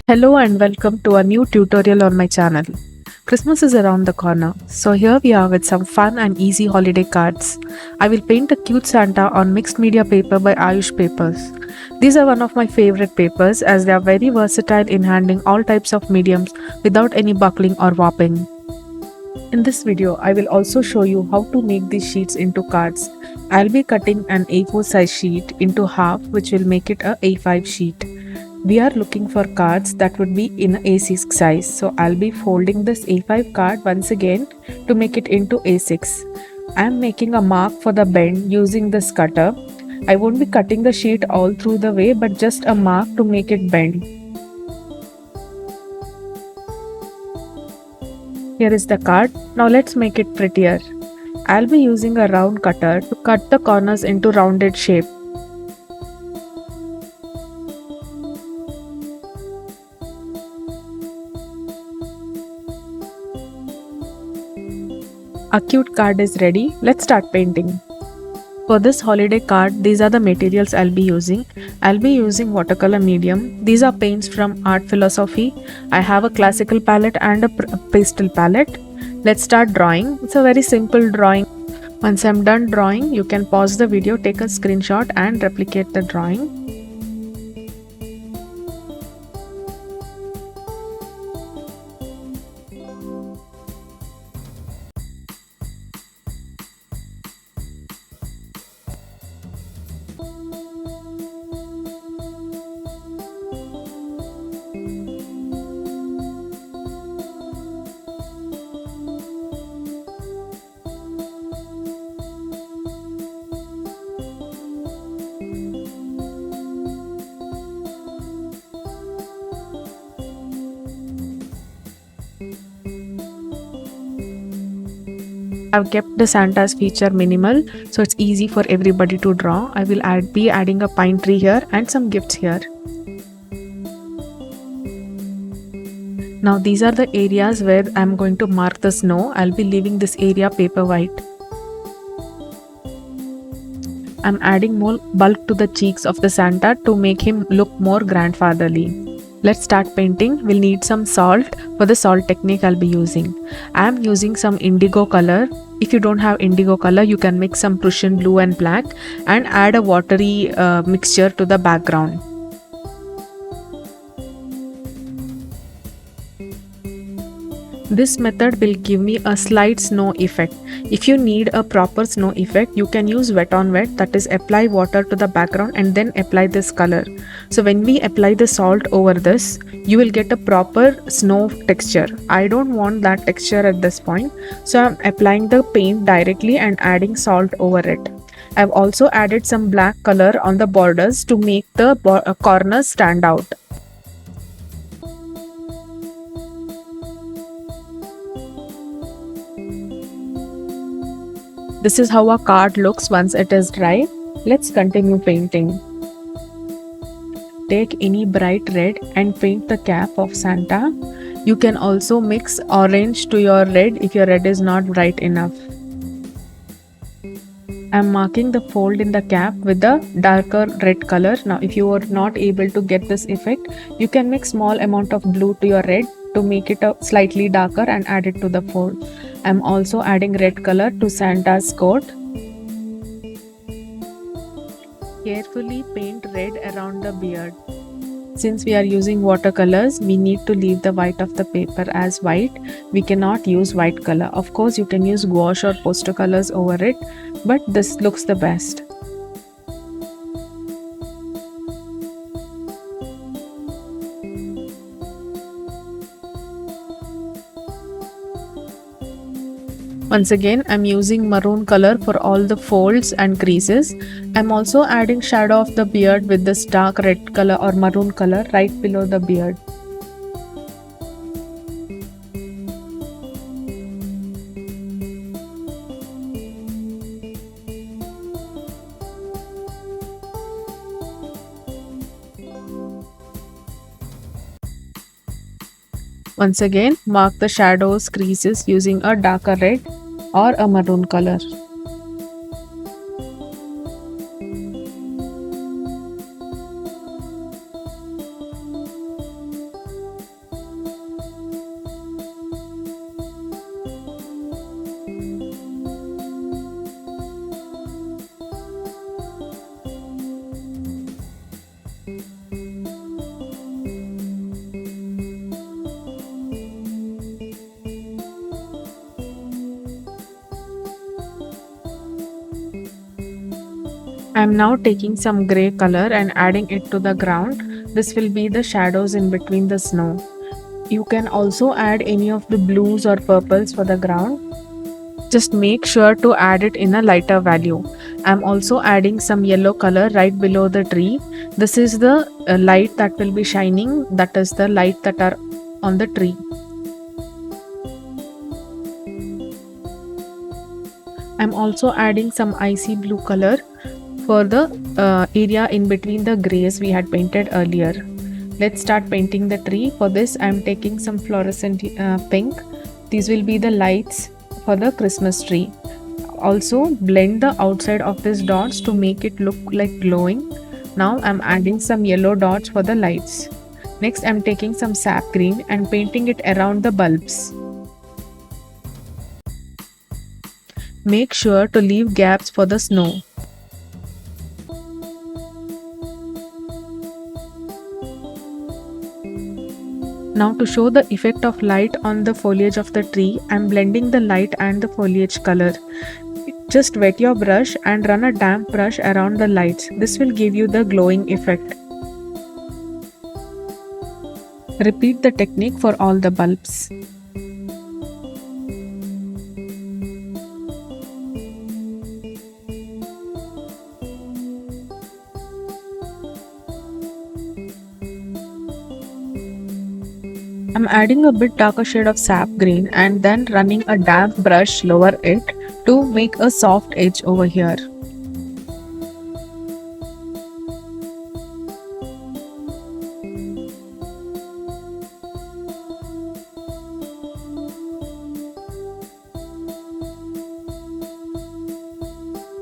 Hello and welcome to a new tutorial on my channel. Christmas is around the corner, so here we are with some fun and easy holiday cards. I will paint a cute Santa on mixed media paper by Ayush Papers. These are one of my favorite papers as they are very versatile in handling all types of mediums without any buckling or warping. In this video, I will also show you how to make these sheets into cards. I'll be cutting an A4 size sheet into half, which will make it a A5 sheet. We are looking for cards that would be in A6 size, so I'll be folding this A5 card once again to make it into A6. I'm making a mark for the bend using this cutter. I won't be cutting the sheet all through the way, but just a mark to make it bend. Here is the card. Now let's make it prettier. I'll be using a round cutter to cut the corners into rounded shape. A cute card is ready. Let's start painting. For this holiday card, these are the materials I'll be using. I'll be using watercolor medium. These are paints from Art Philosophy. I have a classical palette and a pastel palette. Let's start drawing. It's a very simple drawing. Once I'm done drawing, you can pause the video, take a screenshot and replicate the drawing. I've kept the Santa's feature minimal, so it's easy for everybody to draw. I will be adding a pine tree here and some gifts here. Now these are the areas where I'm going to mark the snow. I'll be leaving this area paper white. I'm adding more bulk to the cheeks of the Santa to make him look more grandfatherly. Let's start painting. We'll need some salt. For the salt technique I'll be using. I'm using some indigo color. If you don't have indigo color, you can mix some Prussian blue and black and add a watery mixture to the background. This method will give me a slight snow effect. If you need a proper snow effect, you can use wet on wet, that is apply water to the background and then apply this color. So when we apply the salt over this, you will get a proper snow texture. I don't want that texture at this point, so I'm applying the paint directly and adding salt over it. I've also added some black color on the borders to make the corners stand out. This is how a card looks once it is dry. Let's continue painting. Take any bright red and paint the cap of Santa. You can also mix orange to your red if your red is not bright enough. I'm marking the fold in the cap with the darker red color. Now if you are not able to get this effect, you can mix small amount of blue to your red to make it slightly darker and add it to the fold. I'm also adding red color to Santa's coat. Carefully paint red around the beard. Since we are using watercolors, we need to leave the white of the paper as white. We cannot use white color. Of course, you can use gouache or poster colors over it, but this looks the best. Once again, I'm using maroon color for all the folds and creases. I'm also adding shadow of the beard with this dark red color or maroon color right below the beard. Once again, mark the shadows creases using a darker red or a maroon color. I'm now taking some grey color and adding it to the ground. This will be the shadows in between the snow. You can also add any of the blues or purples for the ground. Just make sure to add it in a lighter value. I'm also adding some yellow color right below the tree. This is the light that will be shining, that is the light that are on the tree. I'm also adding some icy blue color for the area in between the grays we had painted earlier. Let's start painting the tree. For this I'm taking some fluorescent pink. These will be the lights for the Christmas tree. Also blend the outside of these dots to make it look like glowing. Now I'm adding some yellow dots for the lights. Next I'm taking some sap green and painting it around the bulbs. Make sure to leave gaps for the snow. Now to show the effect of light on the foliage of the tree, I am blending the light and the foliage color. Just wet your brush and run a damp brush around the lights. This will give you the glowing effect. Repeat the technique for all the bulbs. I'm adding a bit darker shade of sap green and then running a damp brush over it to make a soft edge over here.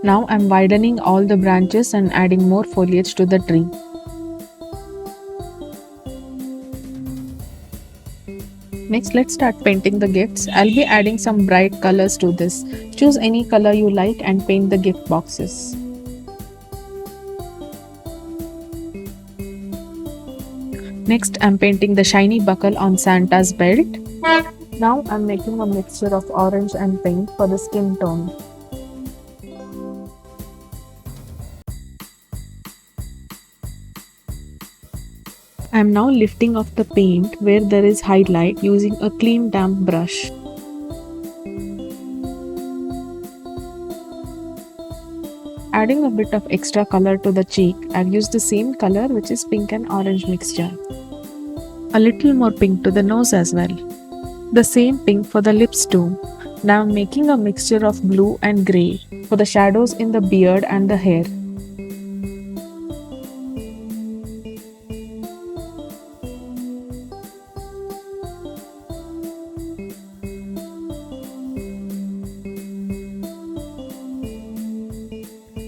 Now I'm widening all the branches and adding more foliage to the tree. Next, let's start painting the gifts. I'll be adding some bright colors to this. Choose any color you like and paint the gift boxes. Next, I'm painting the shiny buckle on Santa's belt. Now I'm making a mixture of orange and pink for the skin tone. I am now lifting off the paint where there is highlight using a clean damp brush. Adding a bit of extra color to the cheek, I have used the same color, which is pink and orange mixture. A little more pink to the nose as well. The same pink for the lips too. Now I am making a mixture of blue and grey for the shadows in the beard and the hair.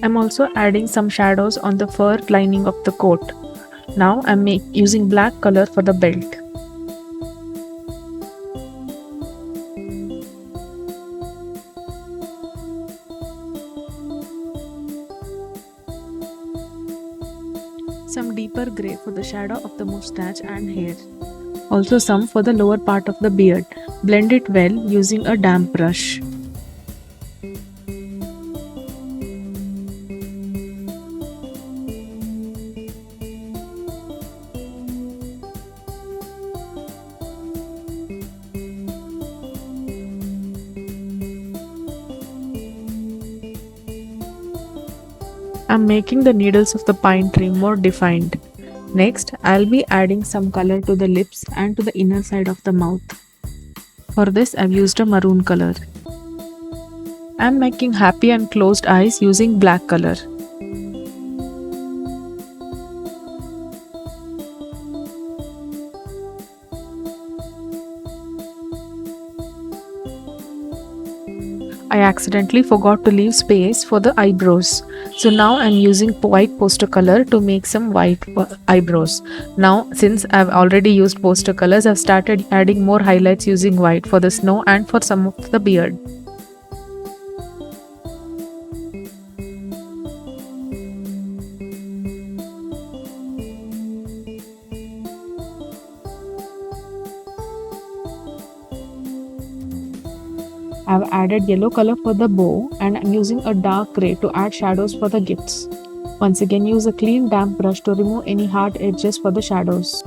I'm also adding some shadows on the fur lining of the coat. Now I'm using black color for the belt. Some deeper grey for the shadow of the moustache and hair. Also some for the lower part of the beard. Blend it well using a damp brush. I'm making the needles of the pine tree more defined. Next, I'll be adding some color to the lips and to the inner side of the mouth. For this, I've used a maroon color. I'm making happy and closed eyes using black color. I accidentally forgot to leave space for the eyebrows. So now I'm using white poster color to make some white eyebrows. Now since I've already used poster colors, I've started adding more highlights using white for the snow and for some of the beard. I've added yellow color for the bow and I'm using a dark grey to add shadows for the gifts. Once again, use a clean damp brush to remove any hard edges for the shadows.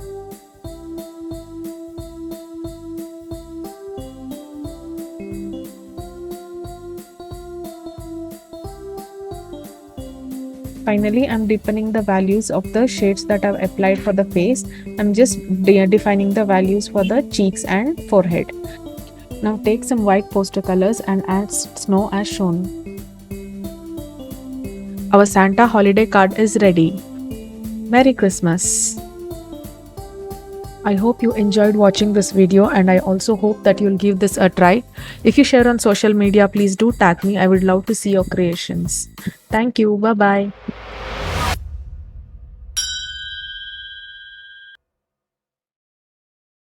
Finally, I'm deepening the values of the shades that I've applied for the face. I'm just defining the values for the cheeks and forehead. Now take some white poster colors and add snow as shown. Our Santa holiday card is ready. Merry Christmas! I hope you enjoyed watching this video, and I also hope that you'll give this a try. If you share on social media, please do tag me. I would love to see your creations. Thank you. Bye bye.